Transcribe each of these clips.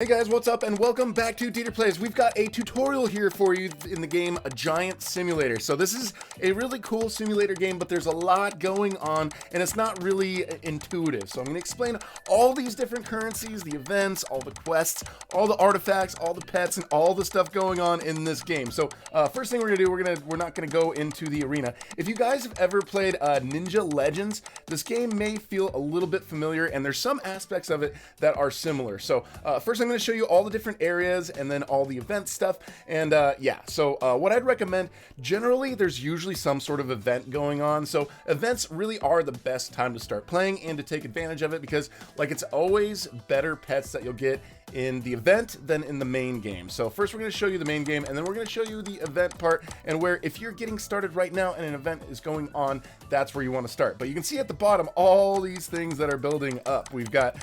Hey guys, what's up and welcome back to DeeterPlays. We've got a tutorial here for you in the game, A Giant Simulator. So this is a really cool simulator game, but there's a lot going on and it's not really intuitive. So I'm going to explain all these different currencies, the events, all the quests, all the artifacts, all the pets, and all the stuff going on in this game. So first thing we're going to do, we're not going to go into the arena. If you guys have ever played Ninja Legends, this game may feel a little bit familiar and there's some aspects of it that are similar. So first I'm going to show you all the different areas and then all the event stuff. And yeah, so what I'd recommend, generally there's usually some sort of event going on. So events really are the best time to start playing and to take advantage of it because like it's always better pets that you'll get in the event than in the main game. So first we're going to show you the main game and then we're going to show you the event part, and where if you're getting started right now and an event is going on, that's where you want to start. But you can see at the bottom all these things that are building up. We've got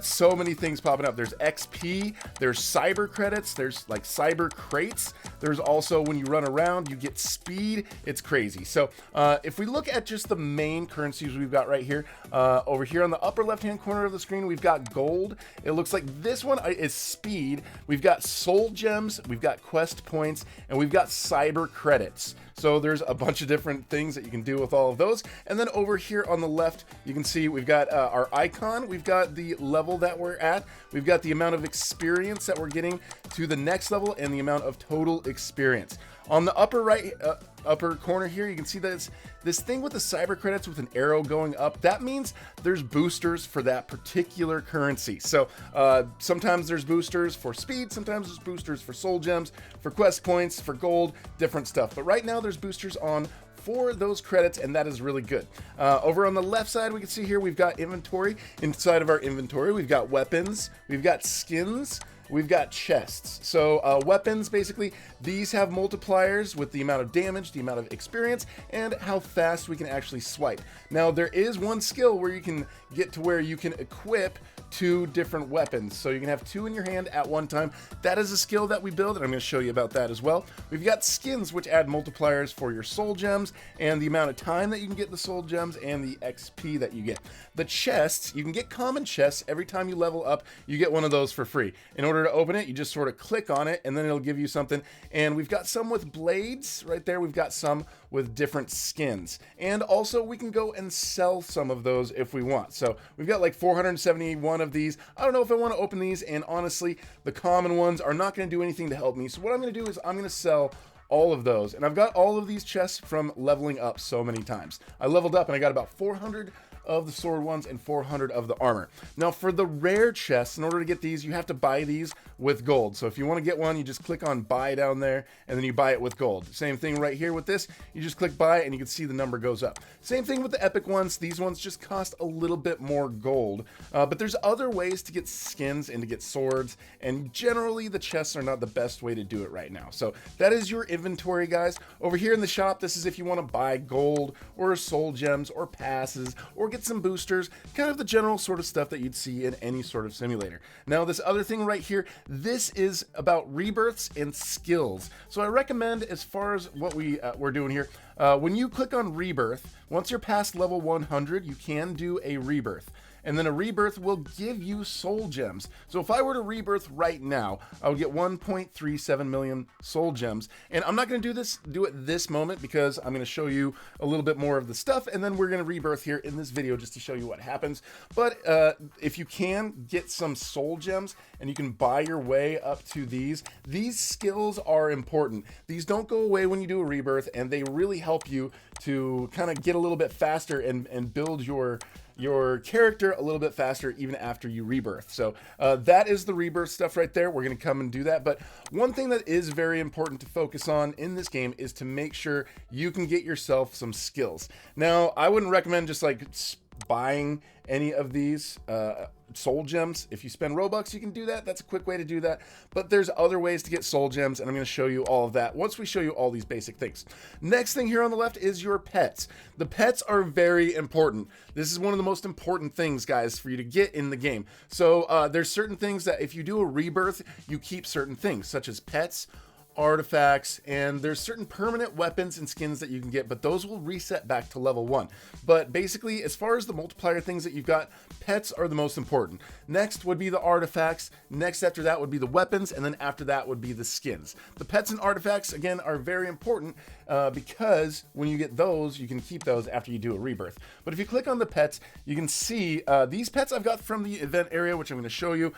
so many things popping up. There's XP, there's cyber credits, there's like cyber crates. There's also when you run around, you get speed. It's crazy. So if we look at just the main currencies we've got right here, over here on the upper left-hand corner of the screen, we've got gold. It looks like this one is speed. We've got soul gems, we've got quest points, and we've got cyber credits. So there's a bunch of different things that you can do with all of those. And then over here on the left, you can see we've got our icon, we've got the level that we're at, we've got the amount of experience that we're getting to the next level, and the amount of total experience. On the upper right, upper corner here, you can see that it's this thing with the cyber credits with an arrow going up. That means there's boosters for that particular currency. So sometimes there's boosters for speed, sometimes there's boosters for soul gems, for quest points, for gold, different stuff. But right now there's boosters on for those credits, and that is really good. Over on the left side, we can see here we've got inventory. Inside of our inventory, we've got weapons, we've got skins, we've got chests. So weapons, basically, these have multipliers with the amount of damage, the amount of experience, and how fast we can actually swipe. Now, there is one skill where you can get to where you can equip 2 different weapons. So you can have 2 in your hand at one time. That is a skill that we build, and I'm going to show you about that as well. We've got skins, which add multipliers for your soul gems and the amount of time that you can get the soul gems and the XP that you get. The chests, you can get common chests. Every time you level up, you get one of those for free. In order to open it, you just sort of click on it and then it'll give you something. And we've got some with blades right there. We've got some with different skins. And also we can go and sell some of those if we want. So we've got like 471 of these. I don't know if I want to open these, and honestly, the common ones are not going to do anything to help me. So what I'm going to do is I'm going to sell all of those. And I've got all of these chests from leveling up so many times. I leveled up and I got about 400 of the sword ones and 400 of the armor. Now for the rare chests, in order to get these, you have to buy these with gold. So if you want to get one, you just click on buy down there and then you buy it with gold. Same thing right here with this. You just click buy and you can see the number goes up. Same thing with the epic ones. These ones just cost a little bit more gold. But there's other ways to get skins and to get swords, and generally the chests are not the best way to do it right now. So that is your inventory, guys. Over here in the shop, this is if you want to buy gold or soul gems or passes or get some boosters, kind of the general sort of stuff that you'd see in any sort of simulator. Now this other thing right here, this is about rebirths and skills. So I recommend, as far as what we're doing here, when you click on rebirth, once you're past level 100, you can do a rebirth. And then a rebirth will give you soul gems. So if I were to rebirth right now, I would get 1.37 million soul gems. And I'm not going to do it this moment because I'm going to show you a little bit more of the stuff, and then we're going to rebirth here in this video just to show you what happens. But if you can get some soul gems and you can buy your way up to these skills are important. These don't go away when you do a rebirth, and they really help you to kind of get a little bit faster and build your character a little bit faster even after you rebirth. So that is the rebirth stuff right there. We're going to come and do that. But one thing that is very important to focus on in this game is to make sure you can get yourself some skills. Now, I wouldn't recommend just like buying any of these soul gems. If you spend Robux, you can do that. That's a quick way to do that. But there's other ways to get soul gems, and I'm going to show you all of that once we show you all these basic things. Next thing here on the left is your pets. The pets are very important. This is one of the most important things, guys, for you to get in the game. So there's certain things that if you do a rebirth, you keep certain things, such as pets, artifacts, and there's certain permanent weapons and skins that you can get, but those will reset back to level 1. But basically, as far as the multiplier things that you've got, pets are the most important. Next would be the artifacts. Next after that would be the weapons, and then after that would be the skins. The pets and artifacts, again, are very important because when you get those, you can keep those after you do a rebirth. But if you click on the pets, you can see these pets I've got from the event area, which I'm going to show you.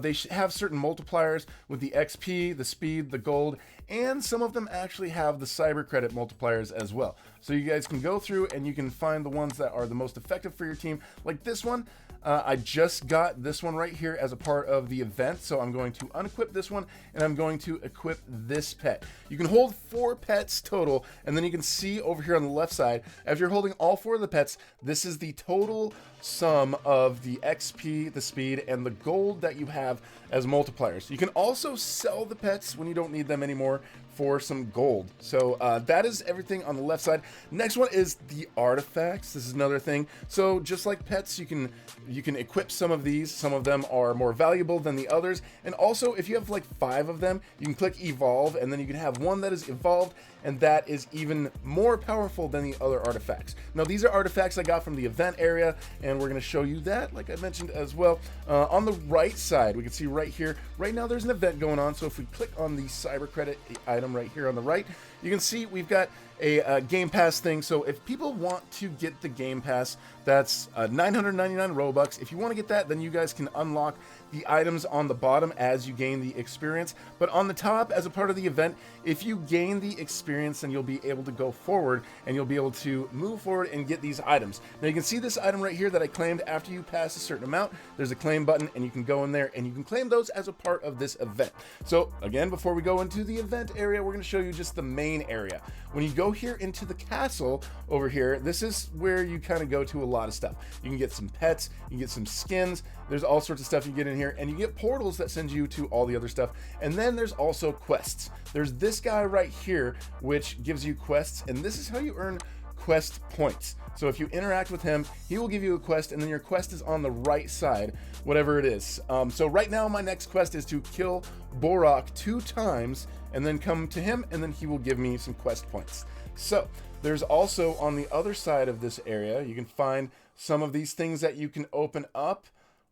They have certain multipliers with the XP, the speed, the gold, and some of them actually have the cyber credit multipliers as well. So you guys can go through and you can find the ones that are the most effective for your team. Like this one, I just got this one right here as a part of the event. So I'm going to unequip this one and I'm going to equip this pet. You can hold 4 pets total, and then you can see over here on the left side, after you're holding all 4 of the pets, this is the total sum of the XP, the speed, and the gold that you have as multipliers. You can also sell the pets when you don't need them anymore for some gold. So that is everything on the left side. Next one is the artifacts. This is another thing. So just like pets, you can equip some of these. Some of them are more valuable than the others. And also, if you have like 5 of them, you can click evolve, and then you can have one that is evolved, and that is even more powerful than the other artifacts. Now, these are artifacts I got from the event area, and we're going to show you that, like I mentioned as well. On the right side, we can see right here, right now there's an event going on. So if we click on the cyber credit item right here on the right, you can see we've got a Game Pass thing. So if people want to get the Game Pass, that's 999 Robux. If you want to get that, then you guys can unlock the items on the bottom as you gain the experience. But on the top, as a part of the event, if you gain the experience, then you'll be able to go forward and you'll be able to move forward and get these items. Now you can see this item right here that I claimed after you pass a certain amount. There's a claim button and you can go in there and you can claim those as a part of this event. So again, before we go into the event area, we're going to show you just the main area. When you go here into the castle over here, this is where you kind of go to a lot of stuff. You can get some pets, you can get some skins, there's all sorts of stuff you get in here, and you get portals that send you to all the other stuff. And then there's also quests. There's this guy right here, which gives you quests, and this is how you earn quest points. So if you interact with him, he will give you a quest, and then your quest is on the right side, whatever it is. So right now, my next quest is to kill Borok 2 times, and then come to him, and then he will give me some quest points. So there's also on the other side of this area, you can find some of these things that you can open up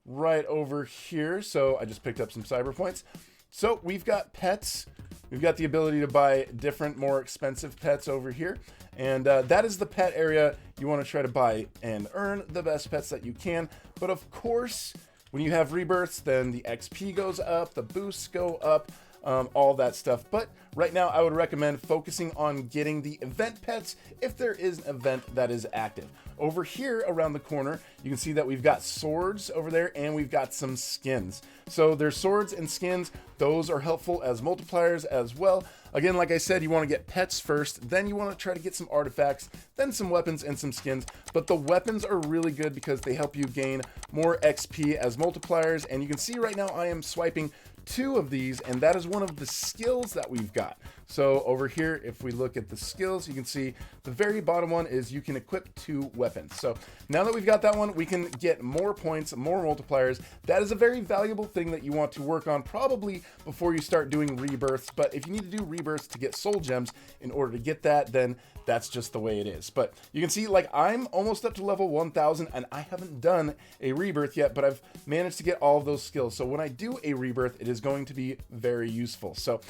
right over here. So I just picked up some cyber points. So we've got pets. We've got the ability to buy different, more expensive pets over here. And that is the pet area you want to try to buy and earn the best pets that you can. But of course, when you have rebirths, then the XP goes up, the boosts go up, all that stuff. But right now, I would recommend focusing on getting the event pets if there is an event that is active. Over here around the corner, you can see that we've got swords over there and we've got some skins. So there's swords and skins. Those are helpful as multipliers as well. Again, like I said, you want to get pets first, then you want to try to get some artifacts, then some weapons and some skins. But the weapons are really good because they help you gain more XP as multipliers. And you can see right now I am swiping 2 of these, and that is one of the skills that we've got. So over here, if we look at the skills, you can see the very bottom one is you can equip 2 weapons. So now that we've got that one, we can get more points, more multipliers. That is a very valuable thing that you want to work on probably before you start doing rebirths. But if you need to do rebirths to get soul gems in order to get that, then that's just the way it is. But you can see, like, I'm almost up to level 1000 and I haven't done a rebirth yet, but I've managed to get all of those skills. So when I do a rebirth, it is going to be very useful. So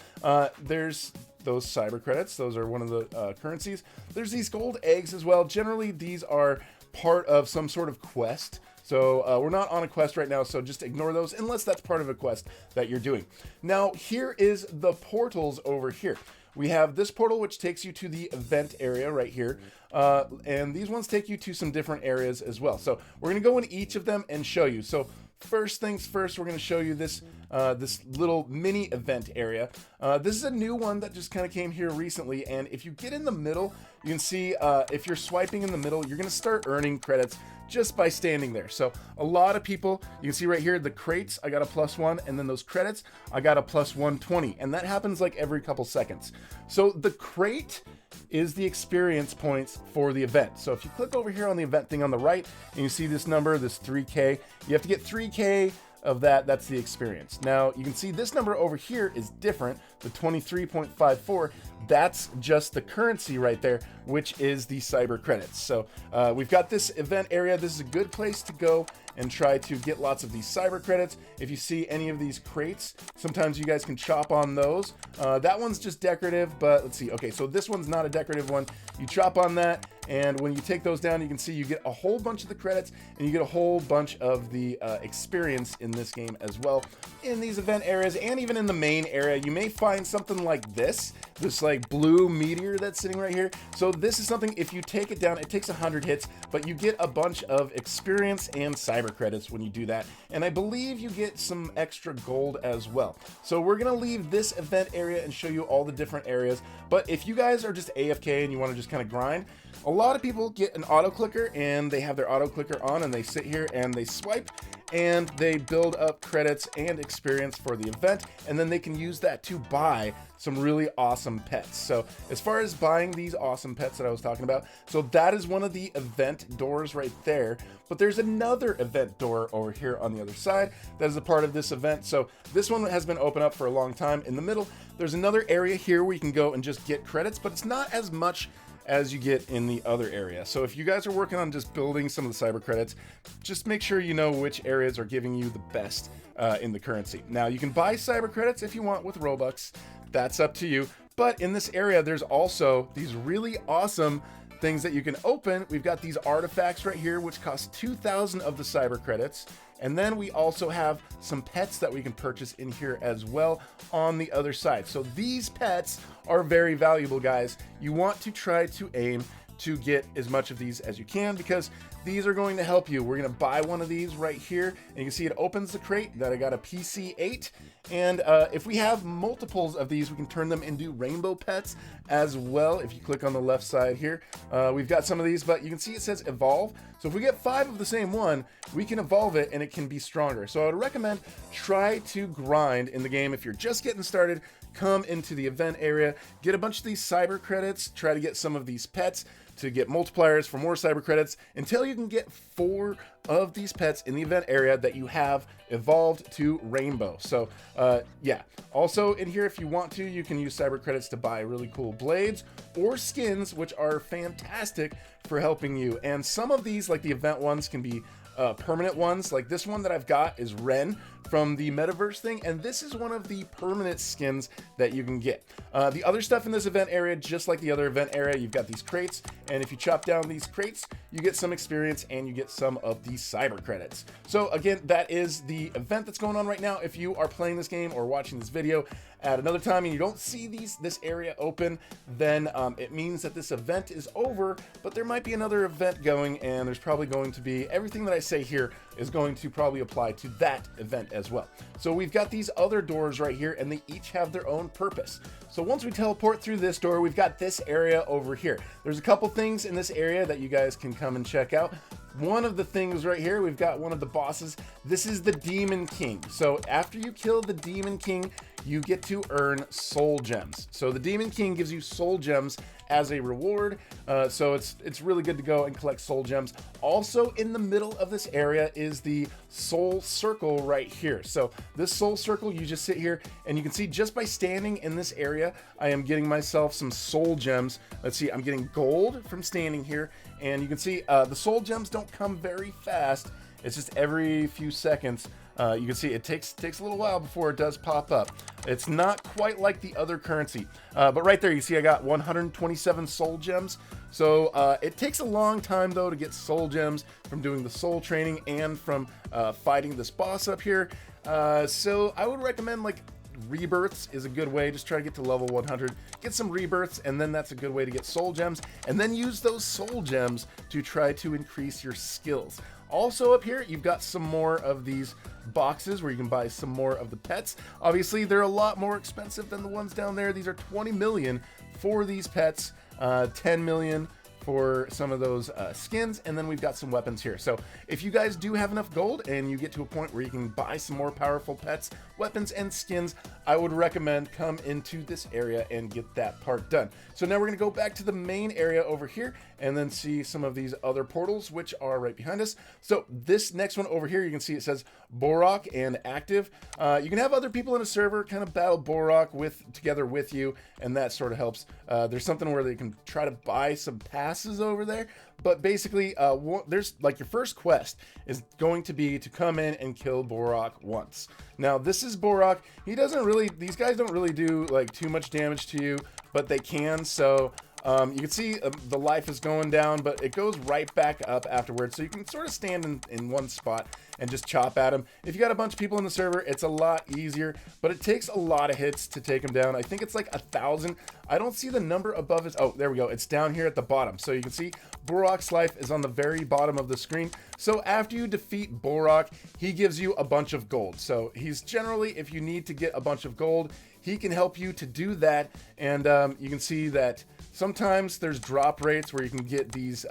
there's those cyber credits. Those are one of the currencies. There's these gold eggs as well. Generally, these are part of some sort of quest. So we're not on a quest right now, so just ignore those unless that's part of a quest that you're doing. Now, here is the portals over here. We have this portal, which takes you to the event area right here. And these ones take you to some different areas as well. So we're going to go in each of them and show you. So first things first, we're going to show you this this little mini event area. This is a new one that just kind of came here recently. And if you get in the middle, you can see if you're swiping in the middle, you're going to start earning credits just by standing there. So a lot of people, you can see right here, the crates, I got a +1, and then those credits, I got a +120, and that happens like every couple seconds. So the crate is the experience points for the event. So if you click over here on the event thing on the right, and you see this number, this 3K, you have to get 3K of that, that's the experience. Now, you can see this number over here is different, the 23.54. That's just the currency right there, which is the cyber credits. So we've got this event area. This is a good place to go and try to get lots of these cyber credits. If you see any of these crates, sometimes you guys can chop on those. That one's just decorative, but let's see. Okay, so this one's not a decorative one. You chop on that, and when you take those down, you can see you get a whole bunch of the credits, and you get a whole bunch of the experience in this game as well. In these event areas, and even in the main area, you may find something like this like blue meteor that's sitting right here. So this is something, if you take it down, it takes 100 hits, but you get a bunch of experience and cyber credits when you do that. And I believe you get some extra gold as well. So we're gonna leave this event area and show you all the different areas. But if you guys are just AFK and you wanna just kind of grind, a lot of people get an auto clicker and they have their auto clicker on and they sit here and they swipe and they build up credits and experience for the event, and then they can use that to buy some really awesome pets. So as far as buying these awesome pets that I was talking about, so that is one of the event doors right there, but there's another event door over here on the other side that is a part of this event. So this one has been open up for a long time. In the middle, there's another area here where you can go and just get credits, but it's not as much as you get in the other area. So if you guys are working on just building some of the cyber credits, just make sure you know which areas are giving you the best in the currency. Now, you can buy cyber credits if you want with Robux. That's up to you. But in this area, there's also these really awesome things that you can open. We've got these artifacts right here, which cost 2,000 of the cyber credits. And then we also have some pets that we can purchase in here as well on the other side. So these pets are very valuable, guys. You want to try to aim to get as much of these as you can, because these are going to help you. We're going to buy one of these right here, and you can see it opens the crate that I got a PC8. And if we have multiples of these, we can turn them into rainbow pets as well. If you click on the left side here, we've got some of these, but you can see it says evolve. So if we get 5 of the same one, we can evolve it and it can be stronger. So I would recommend try to grind in the game. If you're just getting started, come into the event area, get a bunch of these cyber credits, try to get some of these pets to get multipliers for more cyber credits until you can get 4 of these pets in the event area that you have evolved to rainbow. So yeah, also in here, if you want to, you can use cyber credits to buy really cool blades or skins, which are fantastic for helping you. And some of these, like the event ones, can be permanent ones. Like this one that I've got is Ren from the metaverse thing, and this is one of the permanent skins that you can get. The other stuff in this event area, just like the other event area, you've got these crates, and if you chop down these crates, you get some experience and you get some of these cyber credits. So again, that is the event that's going on right now. If you are playing this game or watching this video at another time and you don't see this area open, then it means that this event is over, but there might be another event going, and there's probably going to be everything that I say here is going to probably apply to that event as well. So we've got these other doors right here, and they each have their own purpose. So once we teleport through this door, we've got this area over here. There's a couple things in this area that you guys can come and check out. One of the things right here, we've got one of the bosses. This is the Demon King. So after you kill the Demon King, you get to earn soul gems. So the Demon King gives you soul gems as a reward. So it's really good to go and collect soul gems. Also in the middle of this area is the soul circle right here. So this soul circle, you just sit here and you can see just by standing in this area, I am getting myself some soul gems. Let's see, I'm getting gold from standing here, and you can see the soul gems don't come very fast. It's just every few seconds. You can see it takes a little while before it does pop up. It's not quite like the other currency, but right there you see I got 127 soul gems. So it takes a long time though to get soul gems from doing the soul training and from fighting this boss up here. So I would recommend, like, rebirths is a good way. Just try to get to level 100, get some rebirths, and then that's a good way to get soul gems, and then use those soul gems to try to increase your skills. Also up here, you've got some more of these boxes where you can buy some more of the pets. Obviously, they're a lot more expensive than the ones down there. These are 20 million for these pets, 10 million for some of those skins, and then we've got some weapons here. So if you guys do have enough gold and you get to a point where you can buy some more powerful pets weapons, and skins, I would recommend come into this area and get that part done. So now we're going to go back to the main area over here and then see some of these other portals, which are right behind us. So this next one over here, you can see it says Borok and active. You can have other people in a server kind of battle Borok together with you, and that sort of helps. There's something where they can try to buy some passes over there, but basically there's like your first quest is going to be to come in and kill Borok once. Now this is Borok. These guys don't really do like too much damage to you, but they can. So you can see the life is going down, but it goes right back up afterwards. So you can sort of stand in one spot and just chop at them. If you got a bunch of people in the server, it's a lot easier, but it takes a lot of hits to take them down. I think it's like 1,000. I don't see the number above it. Oh, there we go. It's down here at the bottom. So you can see Borok's life is on the very bottom of the screen. So after you defeat Borok, he gives you a bunch of gold. So he's generally, if you need to get a bunch of gold, he can help you to do that. And you can see that sometimes there's drop rates where you can get these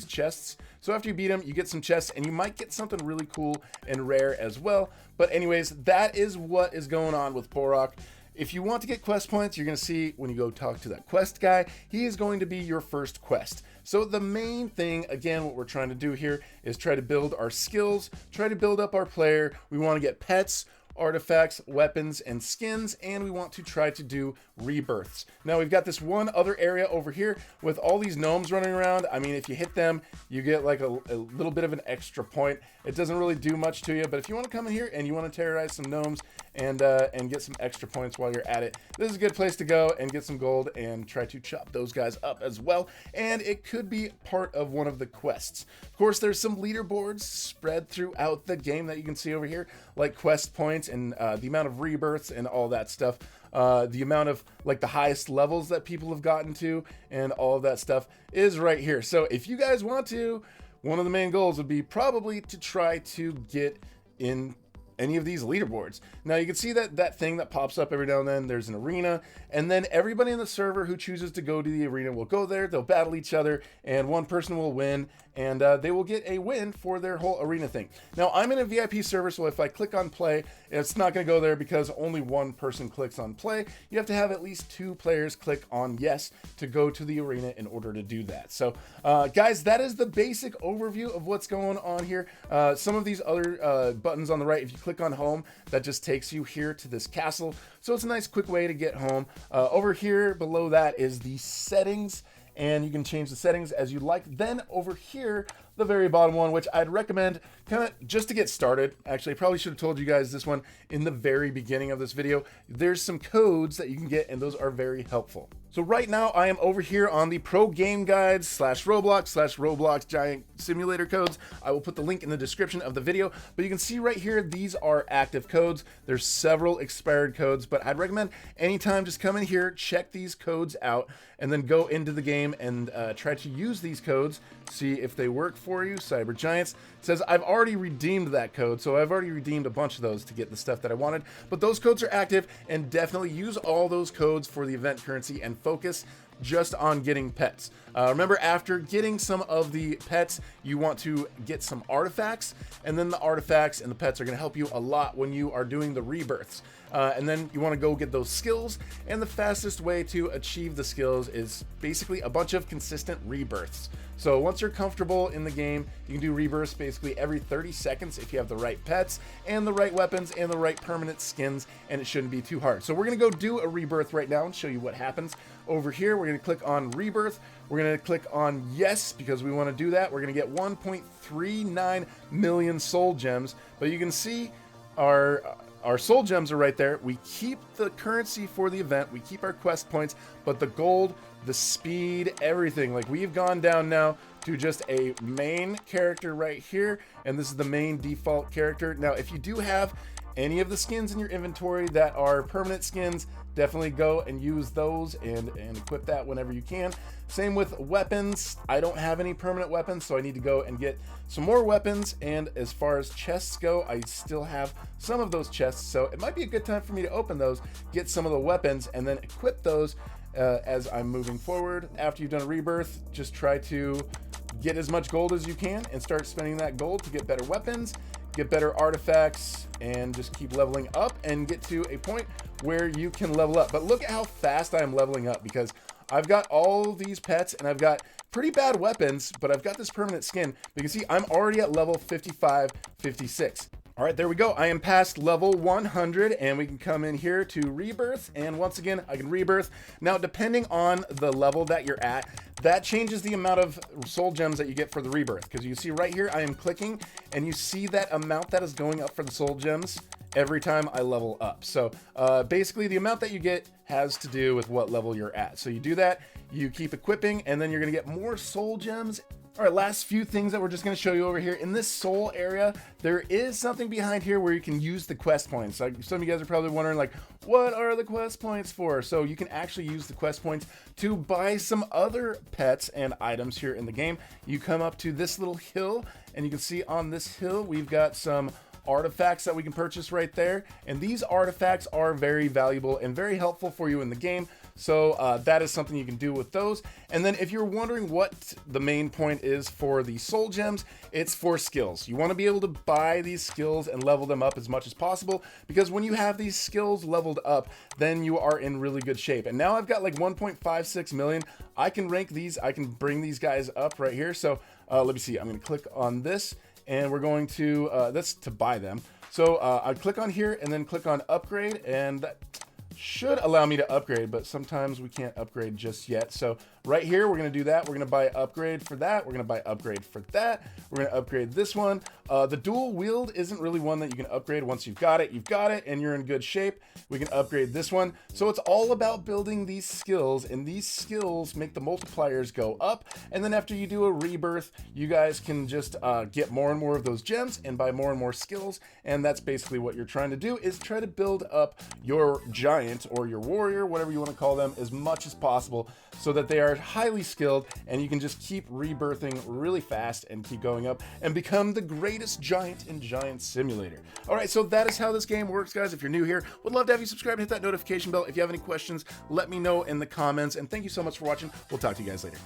chests. So after you beat him, you get some chests, and you might get something really cool and rare as well. But anyways, that is what is going on with Borok. If you want to get quest points, you're going to see when you go talk to that quest guy, he is going to be your first quest. So the main thing, again, what we're trying to do here is try to build our skills, try to build up our player. We want to get pets, artifacts, weapons, and skins, and we want to try to do rebirths. Now we've got this one other area over here with all these gnomes running around. I mean, if you hit them, you get like a little bit of an extra point. It doesn't really do much to you, but if you want to come in here and you want to terrorize some gnomes and get some extra points while you're at it, this is a good place to go and get some gold and try to chop those guys up as well. And it could be part of one of the quests. Of course, there's some leaderboards spread throughout the game that you can see over here, like quest points and the amount of rebirths and all that stuff. The amount of like the highest levels that people have gotten to and all of that stuff is right here. So if you guys want to, one of the main goals would be probably to try to get in any of these leaderboards. Now you can see that thing that pops up every now and then. There's an arena, and then everybody in the server who chooses to go to the arena will go there. They'll battle each other, and one person will win, and they will get a win for their whole arena thing. Now I'm in a VIP server, so if I click on play, it's not going to go there because only one person clicks on play. You have to have at least 2 players click on yes to go to the arena in order to do that. So guys, that is the basic overview of what's going on here. Some of these other buttons on the right, if you click on home, that just takes you here to this castle. So it's a nice quick way to get home. Over here below that is the settings, and you can change the settings as you like. Then over here, the very bottom one, which I'd recommend kind of just to get started. Actually, I probably should have told you guys this one in the very beginning of this video. There's some codes that you can get, and those are very helpful. So right now I am over here on the Pro Game Guides /Roblox Giant Simulator codes. I will put the link in the description of the video, but you can see right here, these are active codes. There's several expired codes, but I'd recommend anytime just come in here, check these codes out, and then go into the game and try to use these codes, see if they work for you. Cyber Giants says I've already redeemed that code, so I've already redeemed a bunch of those to get the stuff that I wanted, but those codes are active, and definitely use all those codes for the event currency and focus just on getting pets. Remember, after getting some of the pets, you want to get some artifacts, and then the artifacts and the pets are going to help you a lot when you are doing the rebirths. And then you want to go get those skills, and the fastest way to achieve the skills is basically a bunch of consistent rebirths. So once you're comfortable in the game, you can do rebirths basically every 30 seconds if you have the right pets and the right weapons and the right permanent skins, and it shouldn't be too hard. So we're going to go do a rebirth right now and show you what happens. Over here, we're going to click on rebirth. We're going to click on yes because we want to do that. We're going to get 1.39 million soul gems, but you can see our soul gems are right there. We keep the currency for the event, we keep our quest points, but the gold, the speed, everything, like we've gone down now to just a main character right here, and this is the main default character. Now if you do have any of the skins in your inventory that are permanent skins, definitely go and use those and equip that whenever you can. Same with weapons. I don't have any permanent weapons, so I need to go and get some more weapons. And as far as chests go, I still have some of those chests, so it might be a good time for me to open those, get some of the weapons, and then equip those as I'm moving forward. After you've done a rebirth, just try to get as much gold as you can and start spending that gold to get better weapons. get better artifacts, and just keep leveling up and get to a point where you can level up. But look at how fast I am leveling up, because I've got all these pets and I've got pretty bad weapons, but I've got this permanent skin. You can see I'm already at level 55, 56. All right, there we go. I am past level 100, and we can come in here to rebirth, and once again, I can rebirth. Now, depending on the level that you're at, that changes the amount of soul gems that you get for the rebirth, because you see right here, I am clicking, and you see that amount that is going up for the soul gems every time I level up. So basically, the amount that you get has to do with what level you're at. So you do that, you keep equipping, and then you're gonna get more soul gems. All right, last few things that we're just gonna show you over here. In this soul area, there is something behind here where you can use the quest points. Like, some of you guys are probably wondering, like, what are the quest points for? So you can actually use the quest points to buy some other pets and items here in the game. You come up to this little hill, and you can see on this hill, we've got some artifacts that we can purchase right there, and these artifacts are very valuable and very helpful for you in the game. So that is something you can do with those. And then if you're wondering what the main point is for the soul gems, it's for skills. You want to be able to buy these skills and level them up as much as possible, because when you have these skills leveled up, then you are in really good shape. And now I've got like 1.56 million. I can rank these, I can bring these guys up right here. So let me see, I'm going to click on this, and we're going to, that's to buy them. So I click on here and then click on upgrade, and that should allow me to upgrade, but sometimes we can't upgrade just yet. So right here, we're gonna do that. We're gonna buy upgrade for that. We're gonna buy upgrade for that. We're gonna upgrade this one. The dual wield isn't really one that you can upgrade. Once you've got it, and you're in good shape. We can upgrade this one. So it's all about building these skills, and these skills make the multipliers go up. And then after you do a rebirth, you guys can just get more and more of those gems and buy more and more skills. And that's basically what you're trying to do, is try to build up your giant or your warrior, whatever you want to call them, as much as possible, so that they are highly skilled and you can just keep rebirthing really fast and keep going up and become the greatest giant in Giant Simulator. All right, so that is how this game works, guys. If you're new here, would love to have you subscribe and hit that notification bell. If you have any questions, let me know in the comments, and thank you so much for watching. We'll talk to you guys later.